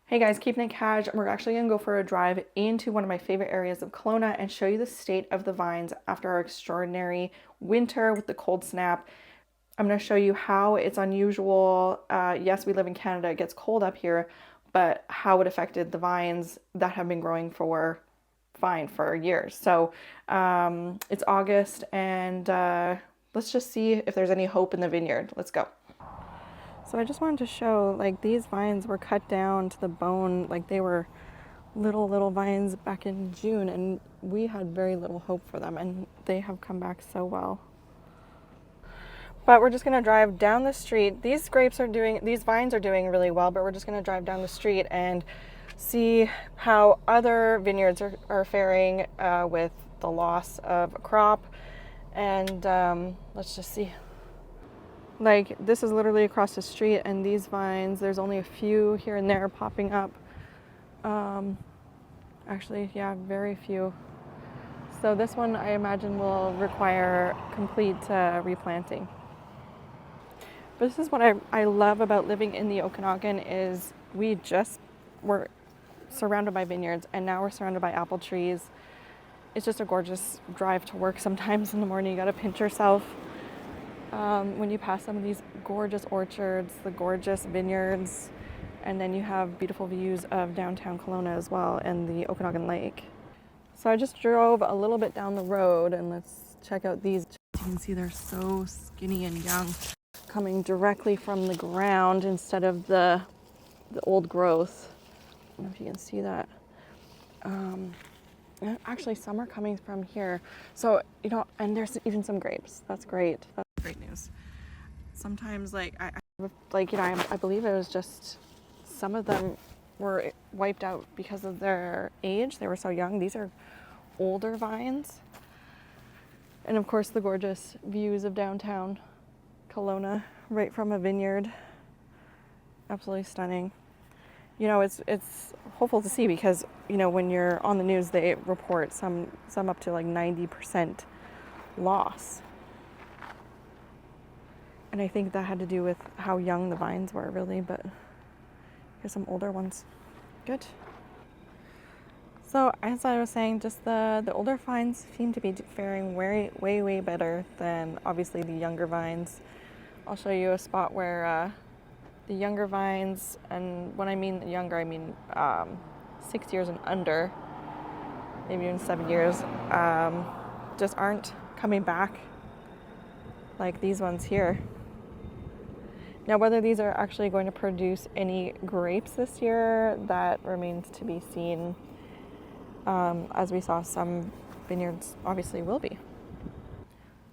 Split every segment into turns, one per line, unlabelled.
Hey guys, keeping it cash. We're actually gonna go for a drive into one of my favorite areas of Kelowna and show you the state of the vines after our extraordinary winter with the cold snap. I'm gonna show you how it's unusual. Yes, we live in Canada, it gets cold up here, but how it affected the vines that have been growing for fine for years. So it's August and let's just see if there's any hope in the vineyard. Let's go. So I just wanted to show, like, these vines were cut down to the bone, like they were little vines back in June, and we had very little hope for them, and they have come back so well. But we're just gonna drive down the street. These vines are doing really well, but we're just gonna drive down the street and see how other vineyards are faring with the loss of a crop, and let's just see. Like, this is literally across the street, and these vines, there's only a few here and there popping up. Actually, yeah, very few. So this one, I imagine, will require complete replanting. But this is what I love about living in the Okanagan is we just were surrounded by vineyards, and now we're surrounded by apple trees. It's just a gorgeous drive to work sometimes in the morning. You gotta pinch yourself. When you pass some of these gorgeous orchards, the gorgeous vineyards, and then you have beautiful views of downtown Kelowna as well and the Okanagan Lake. So I just drove a little bit down the road, and let's check out these. You can see they're so skinny and young, coming directly from the ground instead of the old growth. I don't know if you can see that. Actually, some are coming from here. So, and there's even some grapes. That's great. That's great news. Sometimes, I believe it was just some of them were wiped out because of their age. They were so young. These are older vines. And of course, the gorgeous views of downtown Kelowna right from a vineyard. Absolutely stunning. It's hopeful to see because, when you're on the news, they report some up to like 90% loss. And I think that had to do with how young the vines were, really, but here's some older ones. Good. So as I was saying, just the older vines seem to be faring way better than obviously the younger vines. I'll show you a spot where the younger vines, and when I mean younger, I mean 6 years and under, maybe even 7 years, just aren't coming back like these ones here. Now, whether these are actually going to produce any grapes this year, that remains to be seen. As we saw, some vineyards obviously will be.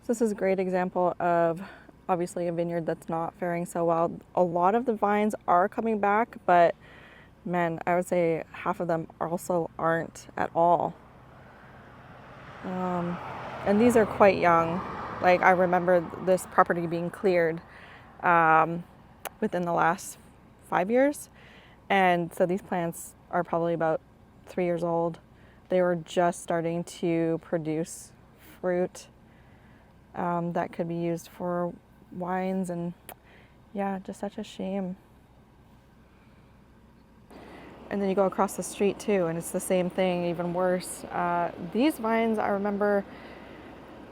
So this is a great example of obviously a vineyard that's not faring so well. A lot of the vines are coming back, but man, I would say half of them also aren't at all. And these are quite young. Like, I remember this property being cleared within the last 5 years. And so these plants are probably about 3 years old. They were just starting to produce fruit that could be used for wines, and yeah, just such a shame. And then you go across the street too, and it's the same thing, even worse. These vines, I remember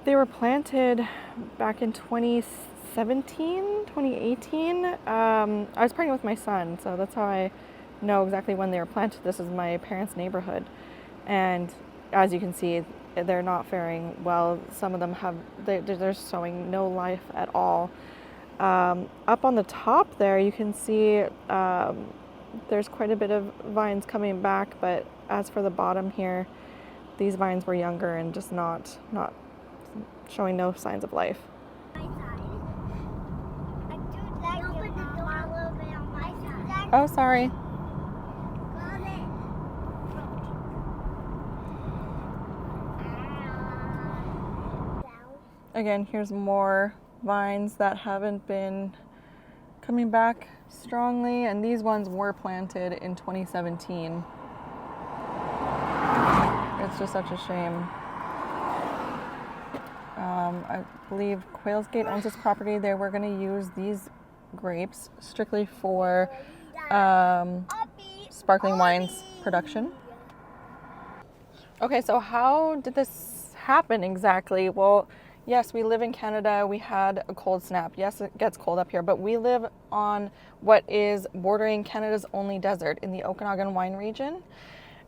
they were planted back in 2017, 2018. I was pregnant with my son, so that's how I know exactly when they were planted. This is my parents' neighborhood. And as you can see, they're not faring well. Some of them they're showing no life at all. Up on the top there, you can see there's quite a bit of vines coming back, but as for the bottom here, these vines were younger and just not showing no signs of life. Oh, sorry. Again, here's more vines that haven't been coming back strongly, and these ones were planted in 2017. It's just such a shame. I believe Quailsgate owns this property. They were going to use these grapes strictly for sparkling wines production. Okay, so how did this happen exactly? Well, yes, we live in Canada. We had a cold snap. Yes, it gets cold up here, but we live on what is bordering Canada's only desert in the Okanagan Wine Region.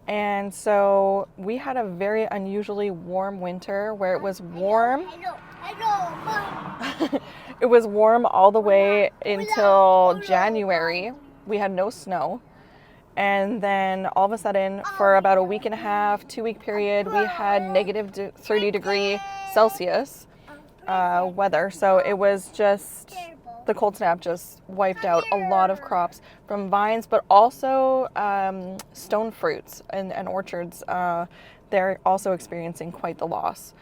And so we had a very unusually warm winter where it was warm. It was warm all the way until January. We had no snow. And then all of a sudden, for about a week and a half, 2-week period, we had negative 30 degree Celsius weather. So it was just, the cold snap just wiped out a lot of crops from vines, but also stone fruits and orchards. They're also experiencing quite the loss.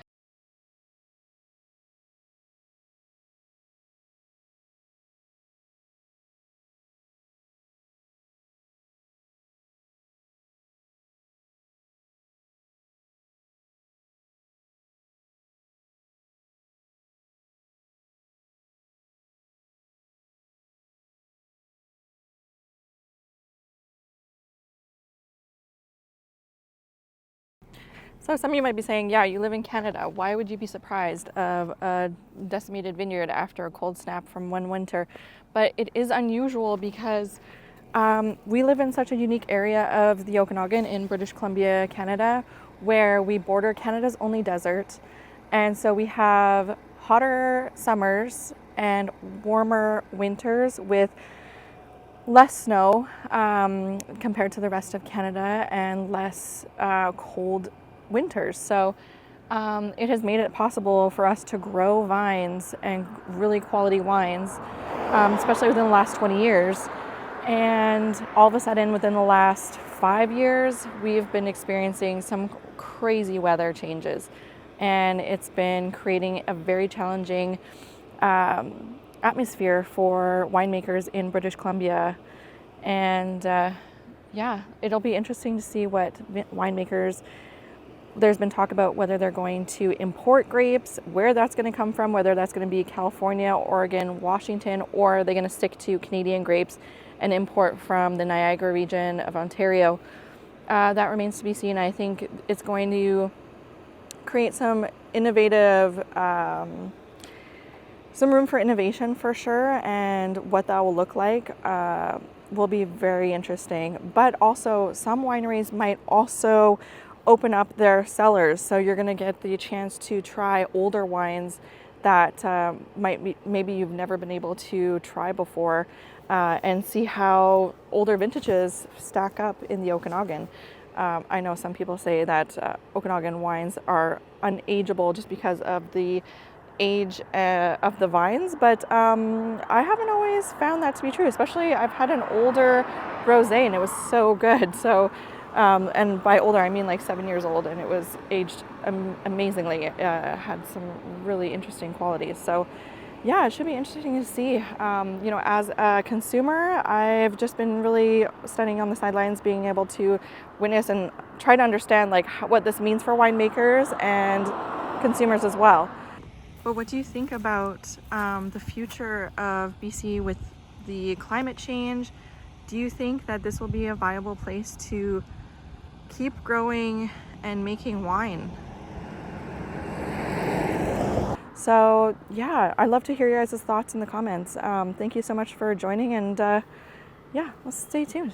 So some of you might be saying, yeah, you live in Canada. Why would you be surprised of a decimated vineyard after a cold snap from one winter? But it is unusual because we live in such a unique area of the Okanagan in British Columbia, Canada, where we border Canada's only desert. And so we have hotter summers and warmer winters with less snow compared to the rest of Canada and less cold winters. So it has made it possible for us to grow vines and really quality wines, especially within the last 20 years. And all of a sudden, within the last 5 years, we've been experiencing some crazy weather changes. And it's been creating a very challenging atmosphere for winemakers in British Columbia. And yeah, it'll be interesting to see what winemakers, there's been talk about whether they're going to import grapes, where that's going to come from, whether that's going to be California, Oregon, Washington, or are they going to stick to Canadian grapes and import from the Niagara region of Ontario. That remains to be seen. I think it's going to create some innovative, some room for innovation for sure, and what that will look like will be very interesting. But also, some wineries might also open up their cellars, so you're going to get the chance to try older wines that maybe you've never been able to try before, and see how older vintages stack up in the Okanagan. I know some people say that Okanagan wines are unageable just because of the age of the vines, but I haven't always found that to be true. Especially, I've had an older rosé and it was so good. So, and by older I mean like 7 years old, and it was aged amazingly. It had some really interesting qualities. So, yeah, it should be interesting to see. You know, as a consumer, I've just been really standing on the sidelines, being able to witness and try to understand like what this means for winemakers and consumers as well. But what do you think about the future of BC with the climate change? Do you think that this will be a viable place to keep growing and making wine? So yeah, I'd love to hear your guys' thoughts in the comments. Thank you so much for joining, and yeah, let's stay tuned.